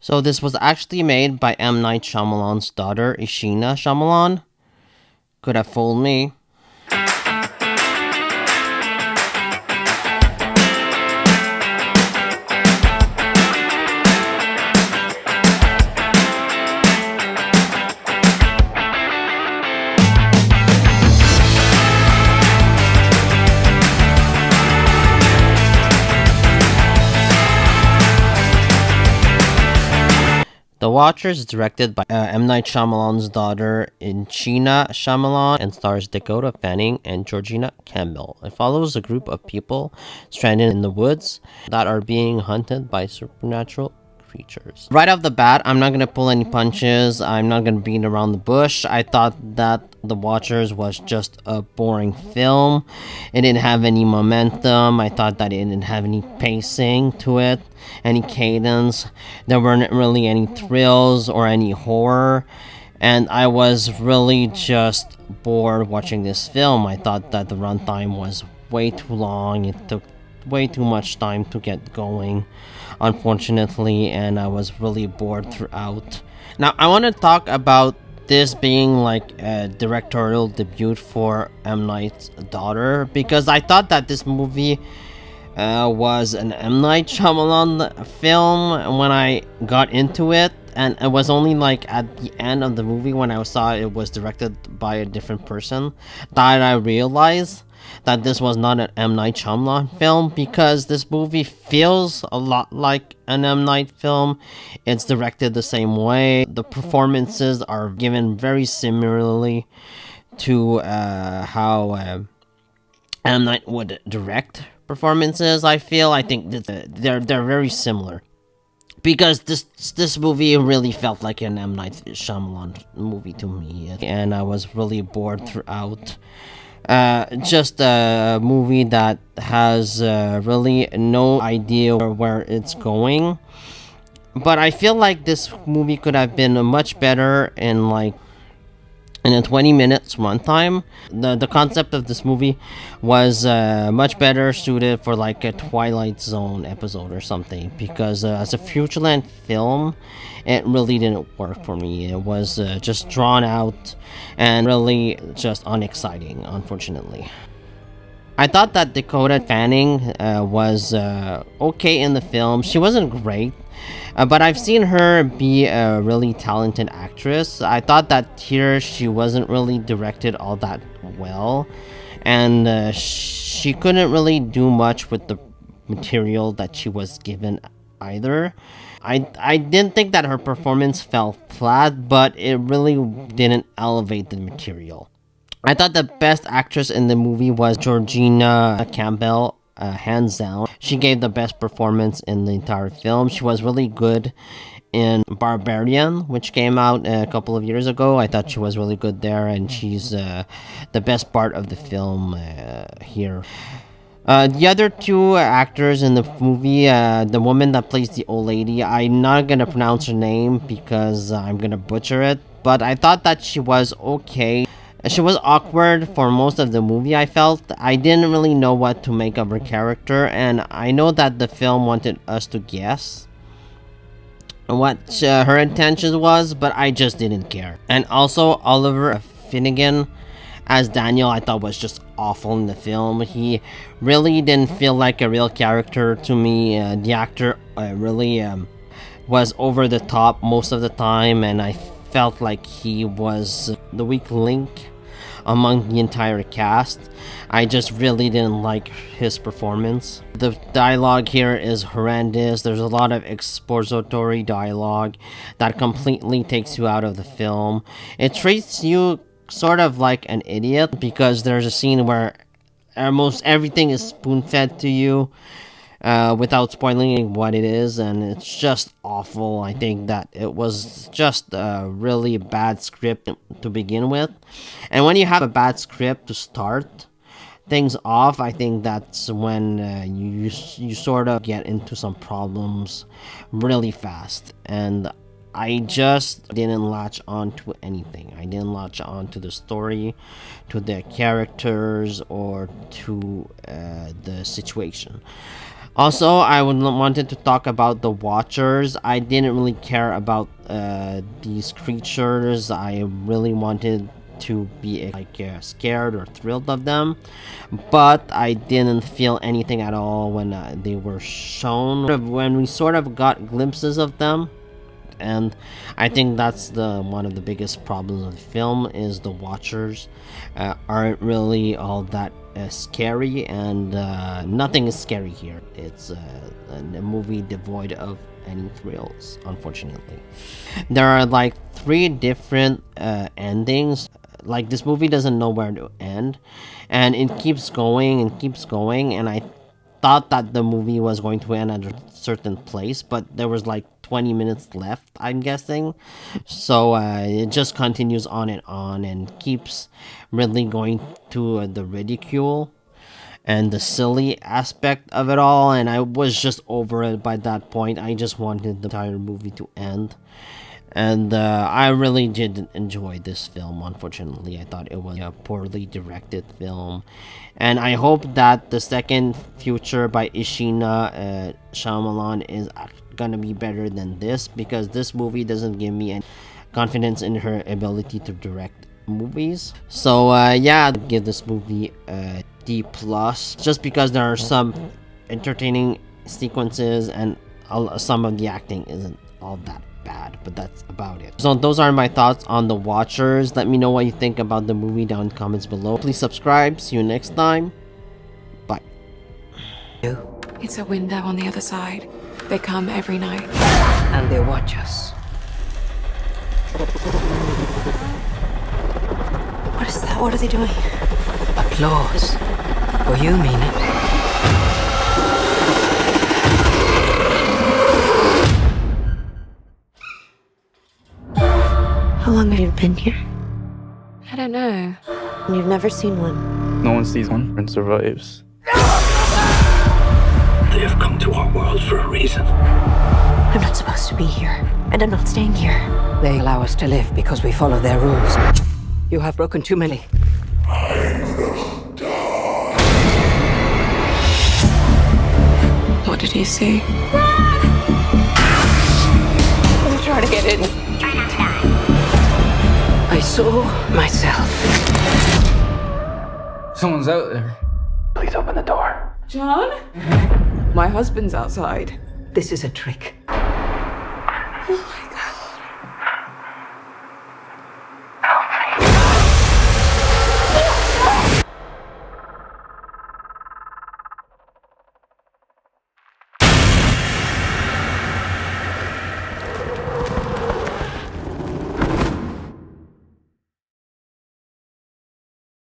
So this was actually made by M. Night Shyamalan's daughter, Ishina Shyamalan. Could have fooled me. The Watcher is directed by M. Night Shyamalan's daughter, Ishina Shyamalan, and stars Dakota Fanning and Georgina Campbell. It follows a group of people stranded in the woods that are being hunted by supernatural creatures. Right off the bat, I'm not going to pull any punches. I'm not going to beat around the bush. I thought that The Watchers was just a boring film. It didn't have any momentum. I thought that it didn't have any pacing to it, any cadence. There weren't really any thrills or any horror, and I was really just bored watching this film. I thought that the runtime was way too long. It took way too much time to get going, unfortunately, and I was really bored throughout. Now, I want to talk about this being like a directorial debut for M. Night's daughter, because I thought that this movie was an M. Night Shyamalan film when I got into it, and it was only like at the end of the movie when I saw it was directed by a different person that I realized that this was not an M. Night Shyamalan film, because this movie feels a lot like an M. Night film. It's directed the same way. The performances are given very similarly to how M. Night would direct performances. I think that they're very similar, because this movie really felt like an M. Night Shyamalan movie to me, and I was really bored throughout. Just a movie that has really no idea where it's going. But I feel like this movie could have been much better in a 20 minutes runtime. The concept of this movie was much better suited for like a Twilight Zone episode or something, because as a Futureland film, it really didn't work for me. It was just drawn out and really just unexciting, unfortunately. I thought that Dakota Fanning was okay in the film. She wasn't great, but I've seen her be a really talented actress. I thought that here she wasn't really directed all that well, and she couldn't really do much with the material that she was given either. I didn't think that her performance fell flat, but it really didn't elevate the material. I thought the best actress in the movie was Georgina Campbell, hands down. She gave the best performance in the entire film. She was really good in Barbarian, which came out a couple of years ago. I thought she was really good there, and she's the best part of the film here. The other two actors in the movie, the woman that plays the old lady, I'm not gonna pronounce her name because I'm gonna butcher it, but I thought that she was okay. She was awkward for most of the movie, I felt. I didn't really know what to make of her character, and I know that the film wanted us to guess what her intentions was, but I just didn't care. And also, Oliver Finnegan as Daniel, I thought was just awful in the film. He really didn't feel like a real character to me. The actor really was over the top most of the time, and I felt like he was the weak link among the entire cast. I just really didn't like his performance. The dialogue here is horrendous. There's a lot of expository dialogue that completely takes you out of the film. It treats you sort of like an idiot, because there's a scene where almost everything is spoon-fed to you without spoiling what it is, and it's just awful. I think that it was just a really bad script to begin with, and when you have a bad script to start things off, I think that's when you sort of get into some problems really fast, and I just didn't latch on to anything. I didn't latch on to the story, to the characters, or to the situation. Also, I wanted to talk about the Watchers. I didn't really care about these creatures. I really wanted to be scared or thrilled of them, but I didn't feel anything at all when they were shown. When we sort of got glimpses of them, and I think that's the one of the biggest problems of the film is the Watchers aren't really all that scary, and nothing is scary here. It's a movie devoid of any thrills, unfortunately. There are like three different endings. Like, this movie doesn't know where to end, and it keeps going and keeps going, and I thought that the movie was going to end at a certain place, but there was like 20 minutes left, I'm guessing. So it just continues on and keeps really going to the ridicule and the silly aspect of it all, and I was just over it by that point. I just wanted the entire movie to end. And I really did enjoy this film. Unfortunately, I thought it was a poorly directed film, and I hope that the second Future by Ishina Shyamalan is gonna be better than this, because this movie doesn't give me any confidence in her ability to direct movies. So yeah, I'd give this movie a D plus, just because there are some entertaining sequences and some of the acting isn't all that bad, but that's about it. So those are my thoughts on The Watchers. Let me know what you think about the movie down in the comments below. Please subscribe. See you next time. Bye. It's a window on the other side. They come every night. And they watch us. What is that? What are they doing? Applause. For you mean it. How long have you been here? I don't know. You've never seen one? No one sees one and survives. They have come to our world for a reason. I'm not supposed to be here, and I'm not staying here. They allow us to live because we follow their rules. You have broken too many. What did you see? I'm trying to get in. I saw myself. Someone's out there. Please open the door. John? My husband's outside. This is a trick. Oh my God.